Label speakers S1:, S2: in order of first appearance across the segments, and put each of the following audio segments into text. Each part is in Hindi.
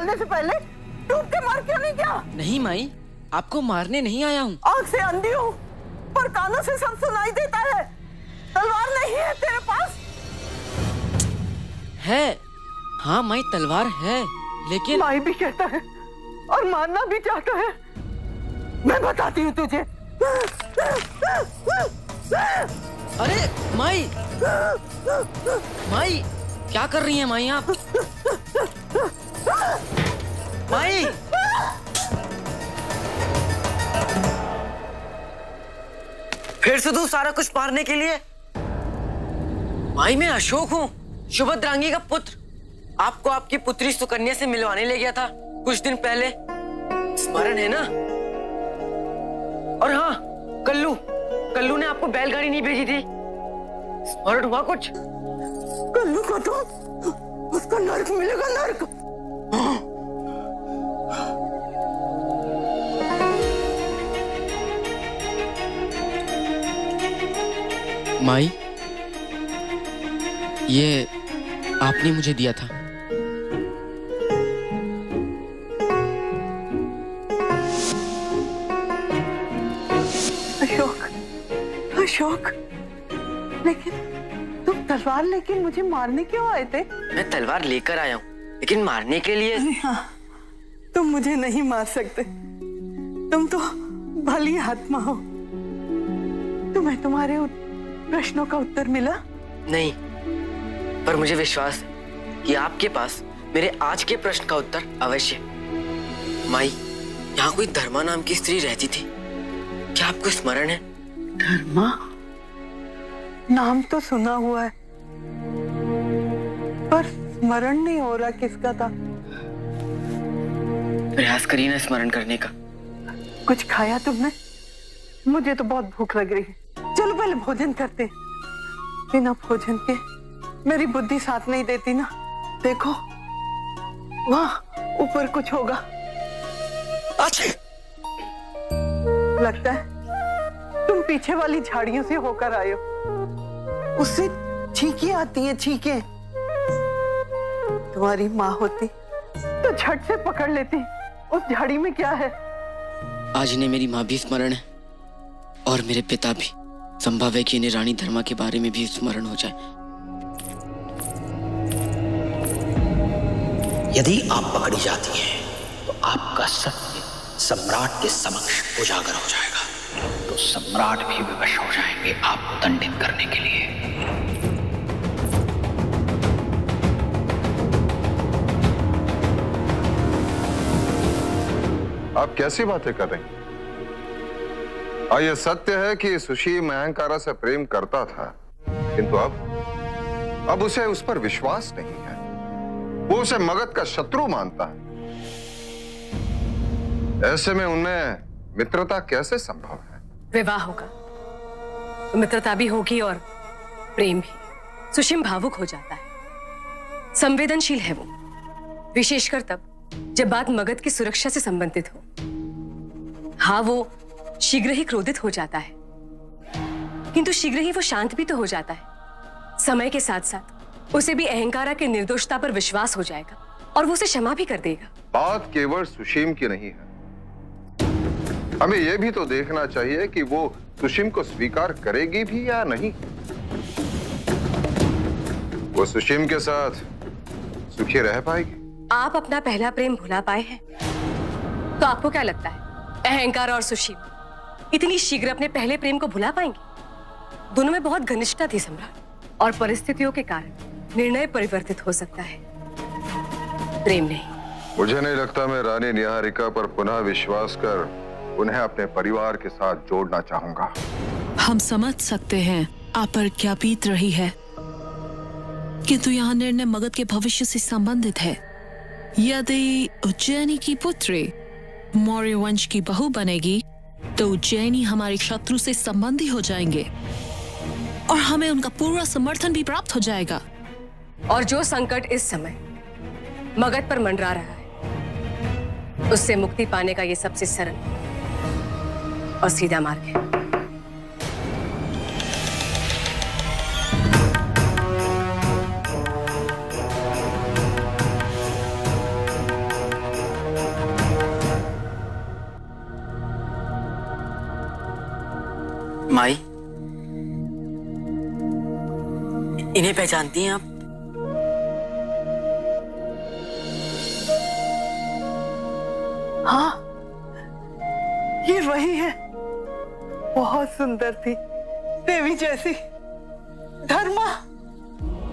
S1: डालने से पहले डूब के मार क्यों नहीं गया?
S2: नहीं माई, आपको मारने नहीं आया हूँ।
S1: आँख से अंधी हूँ पर कानों से सब सुनाई देता है। तलवार नहीं है तेरे पास?
S2: है, हाँ माई तलवार है, लेकिन
S1: माई भी कहता है और मारना भी चाहता है। मैं बताती हूँ तुझे।
S2: अरे माई, माई क्या कर रही हैं माई आप? माई,
S3: फिर से तू सारा कुछ मारने के लिए?
S2: माई मैं अशोक हूँ, सुभद्रांगी का पुत्र। आपको आपकी पुत्री सुकन्या से मिलवाने ले गया था कुछ दिन पहले, स्मरण है ना? और हाँ, कल्लू ने आपको बैलगाड़ी नहीं भेजी थी, स्मरण हुआ कुछ?
S1: कल्लू को तो उसका नर्क मिलेगा, नर्क।
S2: माई, ये आपने मुझे दिया था।
S1: अशोक, लेकिन तुम तलवार लेके मुझे मारने क्यों आए थे?
S2: मैं तलवार लेकर आया हूँ, लेकिन मारने के लिए।
S1: हाँ, तुम मुझे नहीं मार सकते। तुम तो भली आत्मा हो। तुम्हें तुम्हारे प्रश्नों का उत्तर मिला?
S2: नहीं, पर मुझे विश्वास है कि आपके पास मेरे आज के प्रश्न का उत्तर अवश्य है। माई, यहाँ कोई धर्मा नाम की स्त्री रहती थी, क्या आपको स्मरण है?
S1: धर्मा? नाम तो सुना हुआ है, पर स्मरण नहीं हो रहा किसका था।
S2: प्रयास करिए ना स्मरण करने का।
S1: कुछ खाया तुमने? मुझे तो बहुत भूख लग रही है। चलो पहले भोजन करते हैं। बिना भोजन के मेरी बुद्धि साथ नहीं देती ना। देखो, वहाँ ऊपर कुछ होगा।
S2: अच्छा,
S1: लगता है तुम पीछे वाली झाड़ियों से होकर आए हो। उससे छींकें आती हैं, छींकें। तुम्हारी माँ होती तो झट से पकड़ लेती उस झाड़ी में क्या है।
S2: आज इन्हें मेरी माँ भी स्मरण है और मेरे पिता भी। संभव है कि इन्हें रानी धर्मा के बारे में भी स्मरण हो जाए।
S4: यदि आप पकड़ी जाती हैं तो आपका सत्य सम्राट के समक्ष उजागर हो जाएगा, तो सम्राट भी विवश हो जाएंगे आपको दंडित करने के लिए।
S5: आप कैसी बातें कर रही हैं? यह सत्य है कि सुशीम अहंकारा से प्रेम करता था, किंतु अब उसे उस पर विश्वास नहीं है। वो उसे मगध का शत्रु मानता है। ऐसे में उनमें मित्रता कैसे संभव है?
S6: विवाह होगा तो मित्रता भी होगी और प्रेम भी। सुशीम भावुक हो जाता है, संवेदनशील है वो, विशेषकर तब जब बात मगध की सुरक्षा से संबंधित हो। हाँ, वो शीघ्र ही क्रोधित हो जाता है, किंतु शीघ्र ही वो शांत भी तो हो जाता है। समय के साथ साथ उसे भी अहंकारा के निर्दोषता पर विश्वास हो जाएगा और वो उसे क्षमा भी कर देगा।
S5: बात केवल सुशीम की नहीं है, हमें यह भी तो देखना चाहिए कि वो सुशीम को स्वीकार करेगी भी या नहीं। वो सुशीम के साथ सुखी रह पाएगी?
S6: आप अपना पहला प्रेम भुला पाए हैं, तो आपको क्या लगता है अहंकार और सुशीम इतनी शीघ्र अपने पहले प्रेम को भुला पाएंगे? दोनों में बहुत घनिष्ठता थी सम्राट, और परिस्थितियों के कारण निर्णय परिवर्तित हो सकता है, प्रेम नहीं।
S5: मुझे नहीं लगता मैं रानी निहारिका पर पुनः विश्वास कर उन्हें अपने परिवार के साथ जोड़ना चाहूंगा।
S7: हम समझ सकते हैं आप पर क्या बीत रही है, किंतु यहाँ निर्णय मगध के भविष्य से संबंधित है। यदि उज्जैनी की पुत्री मौर्य वंश की बहू बनेगी तो उज्जैनी हमारे शत्रु से संबंधी हो जाएंगे और हमें उनका पूरा समर्थन भी प्राप्त हो जाएगा।
S6: और जो संकट इस समय मगध पर मंडरा रहा है, उससे मुक्ति पाने का ये सबसे सरल और सीधा मार्ग है।
S2: माई, इन्हें पहचानती हैं आप?
S1: हाँ, ये वही है। बहुत सुंदर थी, देवी जैसी। धर्मा,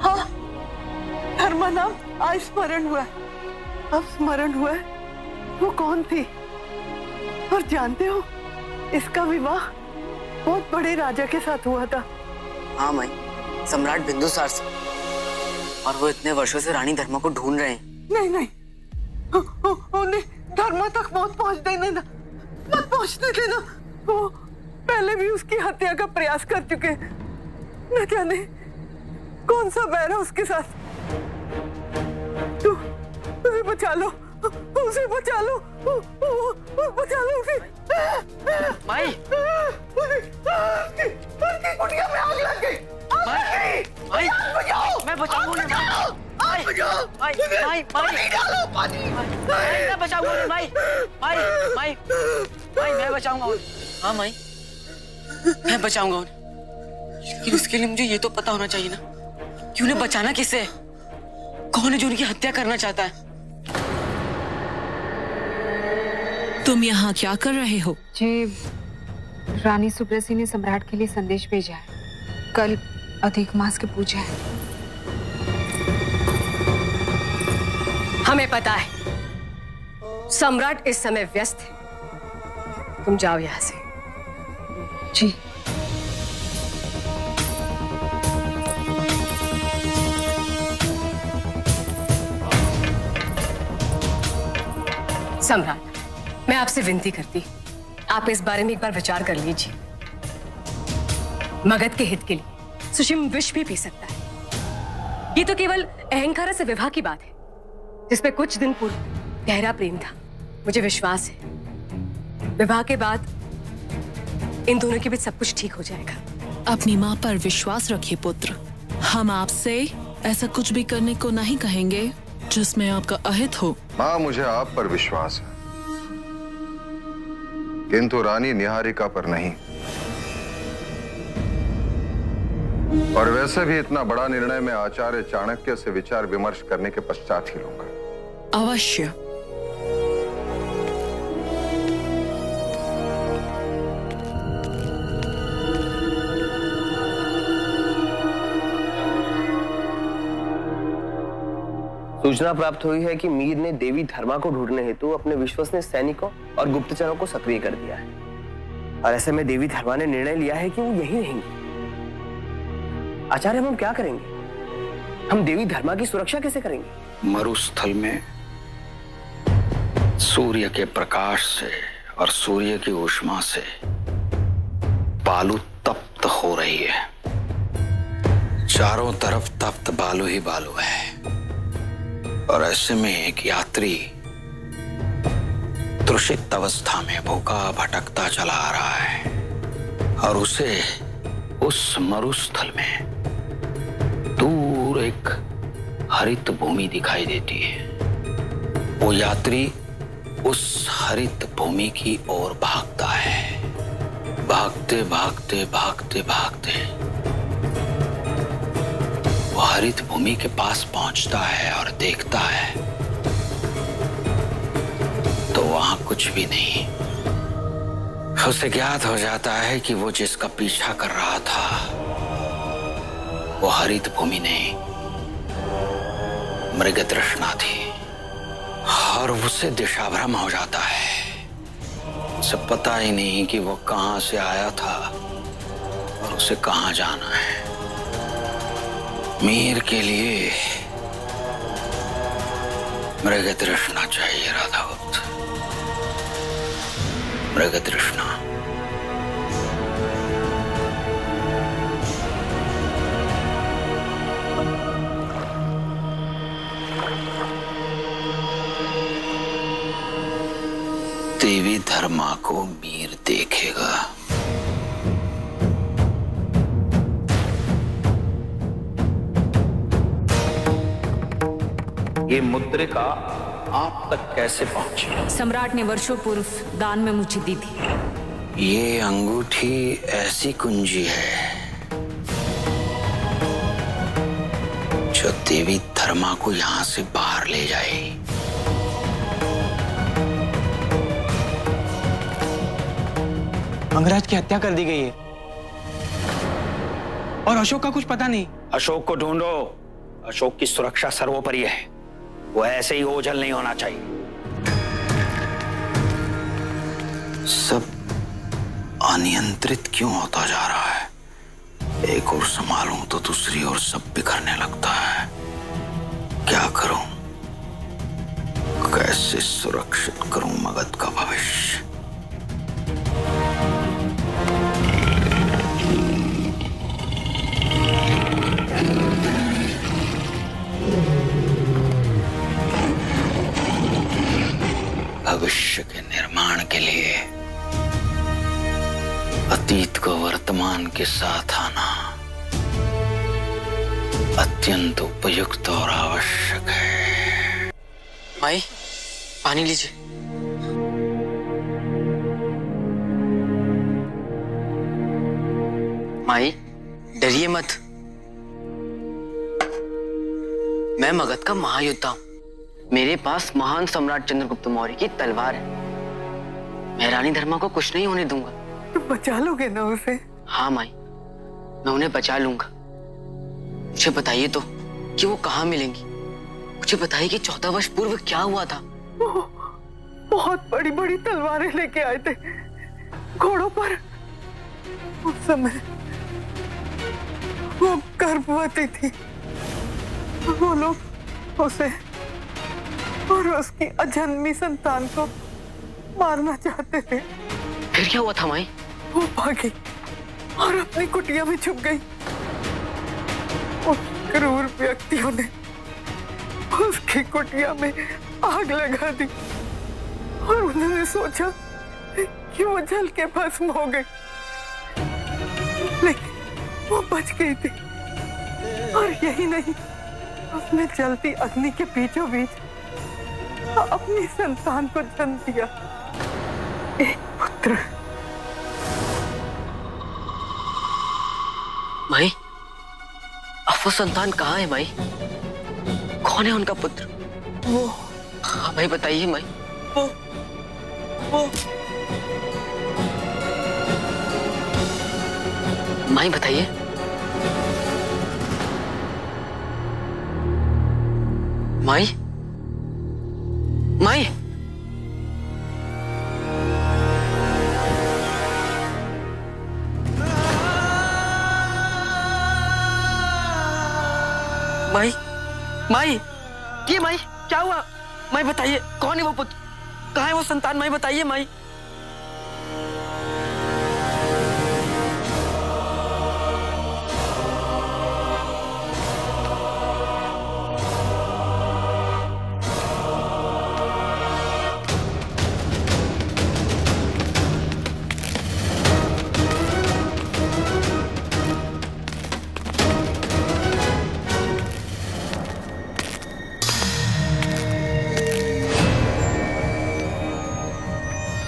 S1: हाँ, धर्मा नाम आज स्मरण हुआ है। अब स्मरण हुआ है वो कौन थी। और जानते हो, इसका विवाह बहुत बड़े राजा के साथ हुआ था।
S2: हाँ माई, सम्राट बिंदुसार से। और वो इतने वर्षों से रानी धर्मा को ढूंढ रहे हैं।
S1: नहीं नहीं, उन्हें धर्मा तक मौत पहुंच देने ना, मत पहुंचने देना। वो पहले भी उसकी हत्या का प्रयास कर चुके हैं। न जाने कौन सा बैर है उसके साथ। उसे बचा लो, उसे बचा लो, बचा लो उसे।
S2: माई,
S1: उसकी कुटिया में आग लग गई।
S2: माई, मैं बचाऊंगा उन्हें। माई, माई, मैं बचाऊंगा उन्हें। माई, मैं बचाऊंगा उन्हें। हाँ माई, मैं बचाऊंगा उन्हें। लेकिन उसके लिए मुझे ये तो पता होना चाहिए ना कि उन्हें बचाना किससे है, कौन है जो उनकी हत्या करना चाहता है।
S7: तुम यहाँ क्या कर रहे हो?
S8: जी, रानी सुब्रसी ने सम्राट के लिए संदेश भेजा है। कल अधिक मास की पूजा है।
S6: हमें पता है सम्राट इस समय व्यस्त है। तुम जाओ यहां से।
S8: जी।
S6: सम्राट, मैं आपसे विनती करती, आप इस बारे में एक बार विचार कर लीजिए। मगध के हित के लिए सुशिम विष भी पी सकता है। ये तो केवल अहंकार से विवाह की बात है, जिसपे कुछ दिन पूर्व गहरा प्रेम था। मुझे विश्वास है विवाह के बाद इन दोनों के बीच सब कुछ ठीक हो जाएगा।
S7: अपनी माँ पर विश्वास रखिए पुत्र। हम आपसे ऐसा कुछ भी करने को नहीं कहेंगे जिसमें आपका अहित हो।
S5: माँ, मुझे आप पर विश्वास है, किंतु रानी निहारिका पर नहीं। और वैसे भी इतना बड़ा निर्णय मैं आचार्य चाणक्य से विचार विमर्श करने के पश्चात ही लूंगा।
S7: अवश्य।
S3: सूचना प्राप्त हुई है कि मीर ने देवी धर्मा को ढूंढने हेतु अपने विश्वसनीय सैनिकों और गुप्तचरों को सक्रिय कर दिया है। और ऐसे में देवी धर्मा ने निर्णय लिया है कि वो यहीं रहेंगी। आचार्य, हम क्या करेंगे? हम देवी धर्मा की सुरक्षा कैसे करेंगे?
S4: मरुस्थल में सूर्य के प्रकाश से और सूर्य की ऊष्मा से बालू तप्त हो रही है। चारों तरफ तप्त बालू ही बालू है। और ऐसे में एक यात्री तृषित अवस्था में भूखा भटकता चला आ रहा है। और उसे उस मरुस्थल में दूर एक हरित भूमि दिखाई देती है। वो यात्री उस हरित भूमि की ओर भागता है। भागते भागते भागते भागते वो हरित भूमि के पास पहुंचता है और देखता है तो वहां कुछ भी नहीं। उसे ज्ञात हो जाता है कि वो जिसका पीछा कर रहा था वो हरित भूमि नहीं, मृगतृष्णा थी। और उसे दिशाभ्रम हो जाता है। उसे पता ही नहीं कि वो कहां से आया था और उसे कहां जाना है। मीर के लिए मृगतृष्णा चाहिए राधावत, मृगतृष्णा। देवी धर्मा को मीर देखेगा। ये मुद्रिका आप तक कैसे पहुंची?
S8: सम्राट ने वर्षों पूर्व दान में मुझे दी थी।
S4: ये अंगूठी ऐसी कुंजी है जो देवी धर्मा को यहां से बाहर ले जाए।
S9: मंगराज की हत्या कर दी गई है और अशोक का कुछ पता नहीं।
S4: अशोक को ढूंढो। अशोक की सुरक्षा सर्वोपरि है। वो ऐसे ही ओझल नहीं होना चाहिए। सब अनियंत्रित क्यों होता जा रहा है? एक और संभालूं तो दूसरी ओर सब बिखरने लगता है। क्या करूं? कैसे सुरक्षित करूं मगध का भविष्य? भविष्य के निर्माण के लिए अतीत को वर्तमान के साथ आना अत्यंत उपयुक्त और आवश्यक है।
S2: माई, पानी लीजिए। माई, डरिए मत। मैं मगध का महायोद्धा हूं। मेरे पास महान सम्राट चंद्रगुप्त मौर्य की तलवार है। मैं रानी धर्मा को कुछ नहीं होने दूंगा।
S1: तो बचा लोगे ना उसे?
S2: हाँ माई, मैं उन्हें बचा लूंगा। मुझे बताइए तो कि वो कहाँ मिलेंगी। मुझे बताइए कि 14 वर्ष पूर्व क्या हुआ था।
S1: बहुत बड़ी बड़ी तलवारें लेके आए थे घोड़ों पर। उस समय वो गर्भवती थी। वो लोग उसे और उसकी अजन्मी संतान को मारना चाहते थे।
S2: फिर क्या हुआ था माई?
S1: वो भागी और अपनी कुटिया में छुप गई। उन क्रूर व्यक्तियों ने उसकी कुटिया में आग लगा दी और उन्होंने सोचा कि वो जल के भस्म हो गई, लेकिन वो बच गई थी। और यही नहीं, उसने जलती अग्नि के बीचों बीच अपनी संतान को जन्म दिया, एक पुत्र।
S2: माई, अब वो संतान कहाँ है माई? कौन है उनका पुत्र?
S1: वो
S2: हाँ भाई, बताइए माई।
S1: वो
S2: माई बताइए। माई, माई, माई, माई, ये माई क्या हुआ? माई बताइए, कौन है वो पुत्र? कहाँ है वो संतान? माई बताइए माई।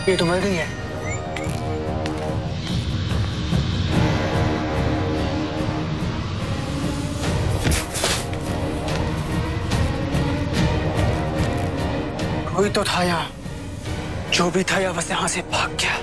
S2: ये तो मर गई है।
S9: कोई तो था यहाँ, जो भी था बस यहाँ से भाग गया।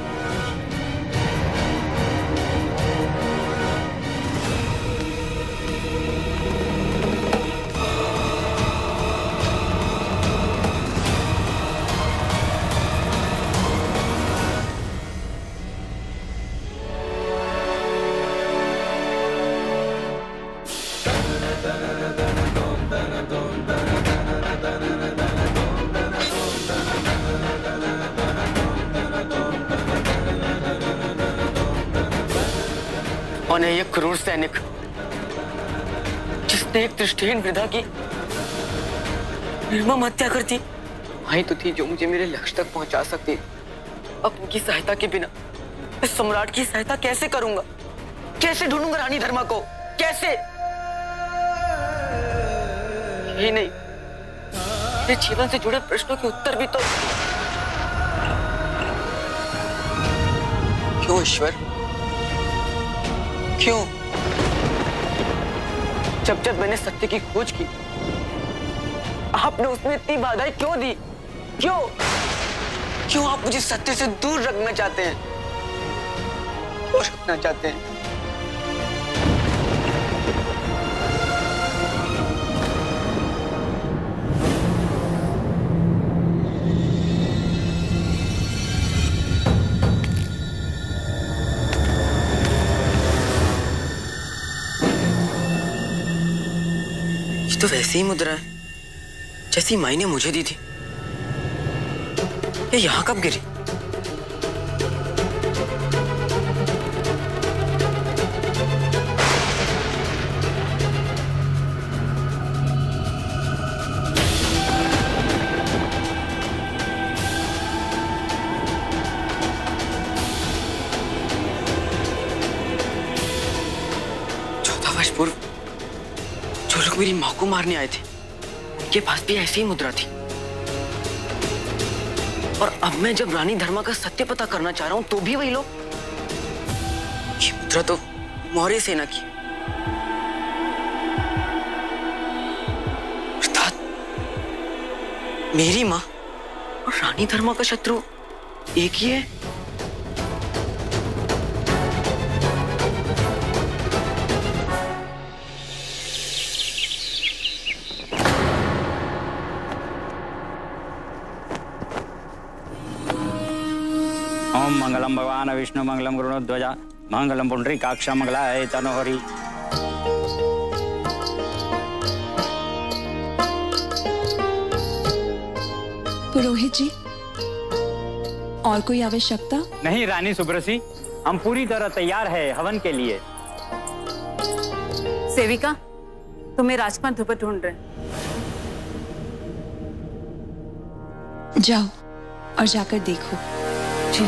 S2: कौन है ये क्रूर सैनिक जिसने एक दृष्टिहीन वृद्धा की निर्मम हत्या कर दी? वही तो थी जो मुझे मेरे लक्ष्य तक पहुंचा सकती। अब उनकी सहायता के बिना इस सम्राट की सहायता कैसे करूंगा? कैसे ढूंढूंगा रानी धर्मा को? कैसे? यही नहीं, मेरे जीवन से जुड़े प्रश्नों के उत्तर भी तो क्यों ईश्वर, क्यों? जब मैंने सत्य की खोज की, आपने उसमें इतनी बाधाएं क्यों दी? क्यों क्यों आप मुझे सत्य से दूर रखना चाहते हैं? क्यों रखना चाहते हैं? ये तो वैसी ही मुद्रा है जैसी माई ने मुझे दी थी। ये यहां कब गिरी? पूर्व जो लोग मेरी मां को मारने आए थे, उनके पास भी ऐसी ही मुद्रा थी। और अब मैं जब रानी धर्मा का सत्य पता करना चाह रहा हूं तो भी वही लोग। ये मुद्रा तो मौर्य सेना की, अर्थात मेरी मां और रानी धर्मा का शत्रु एक ही है।
S10: ओम मंगलम भगवान विष्णु मंगलम गरुड़ध्वजा मंगलम पुंडरीकाक्ष मंगलाय तनोहरि।
S7: पुरोहित जी, और कोई आवश्यकता?
S10: नहीं रानी सुब्रसी, हम पूरी तरह तैयार है हवन के लिए।
S11: सेविका, तुम्हें राजकुमार ध्रुपद ढूंढ रहे हैं।
S7: जाओ और जाकर देखो।
S11: जी।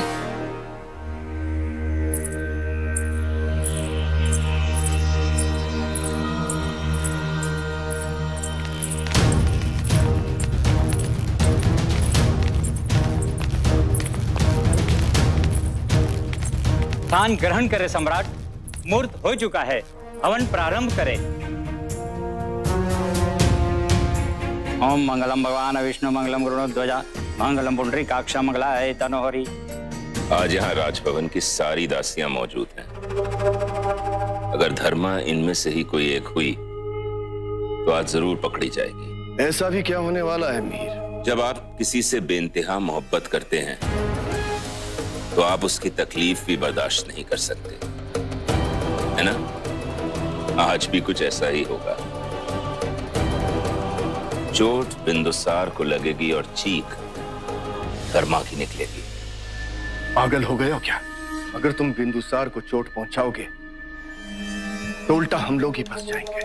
S10: स्थान ग्रहण करे सम्राट, मुहूर्त हो चुका है, हवन प्रारंभ करें। ओम मंगलम भगवान विष्णु मंगलम गरुड़ध्वजा मंगलम पुंडरीकाक्ष मंगलाय तनोहरि।
S12: आज यहाँ राजभवन की सारी दासियां मौजूद हैं। अगर धर्मा इनमें से ही कोई एक हुई तो आज जरूर पकड़ी जाएगी।
S13: ऐसा भी क्या होने वाला है मीर?
S12: जब आप किसी से बेइंतहा मोहब्बत करते हैं तो आप उसकी तकलीफ भी बर्दाश्त नहीं कर सकते, है ना? आज भी कुछ ऐसा ही होगा। चोट बिंदुसार को लगेगी और चीख धर्मा की निकलेगी।
S13: पागल हो गए हो क्या? अगर तुम बिंदुसार को चोट पहुंचाओगे तो उल्टा हम लोग ही फंस जाएंगे।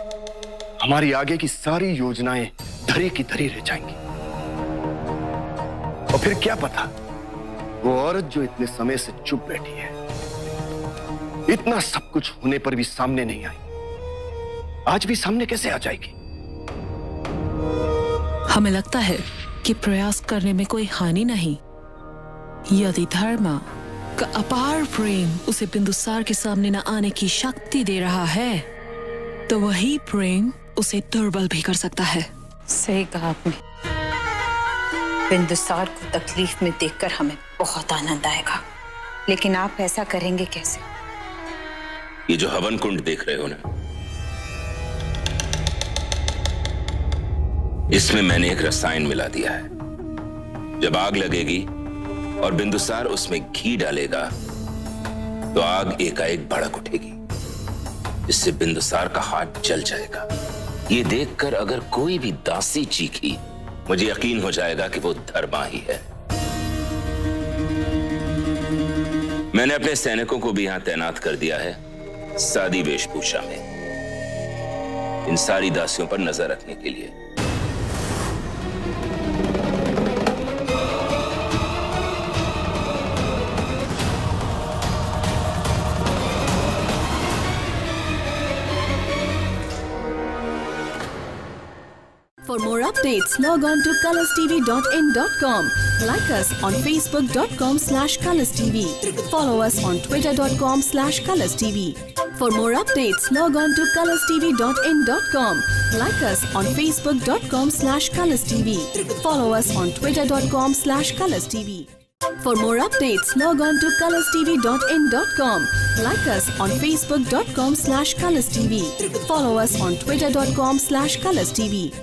S13: हमारी आगे की सारी योजनाएं धरी की धरी रह जाएंगी। और फिर क्या पता, वो औरत जो इतने समय से चुप बैठी है, इतना सब कुछ होने पर भी सामने नहीं आई, आज भी सामने कैसे आ जाएगी?
S7: हमें लगता है कि प्रयास करने में कोई हानि नहीं। यदि धर्मा का अपार प्रेम उसे बिंदुसार के सामने न आने की शक्ति दे रहा है, तो वही प्रेम उसे दुर्बल भी कर सकता है।
S11: सही कहा आपने। बिंदुसार को तकलीफ में देखकर हमें बहुत आनंद आएगा, लेकिन आप ऐसा करेंगे कैसे?
S12: ये जो हवन कुंड देख रहे हो ना, इसमें मैंने एक रसायन मिला दिया है। जब आग लगेगी और बिंदुसार उसमें घी डालेगा तो आग एकाएक भड़क उठेगी, जिससे बिंदुसार का हाथ जल जाएगा। ये देखकर अगर कोई भी दासी चीखी, मुझे यकीन हो जाएगा कि वो धर्मा ही है। मैंने अपने सैनिकों को भी यहां तैनात कर दिया है, सादी वेशभूषा में, इन सारी दासियों पर नजर रखने के लिए।
S7: For more updates, log on to colorstv.in.com. Like us on facebook.com/colorstv. Follow us on twitter.com/colorstv. For more updates, log on to colorstv.in.com. Like us on facebook.com/colorstv. Follow us on twitter.com/colorstv. For more updates, log on to colorstv.in.com. Like us on facebook.com/colorstv. Follow us on twitter.com/colorstv.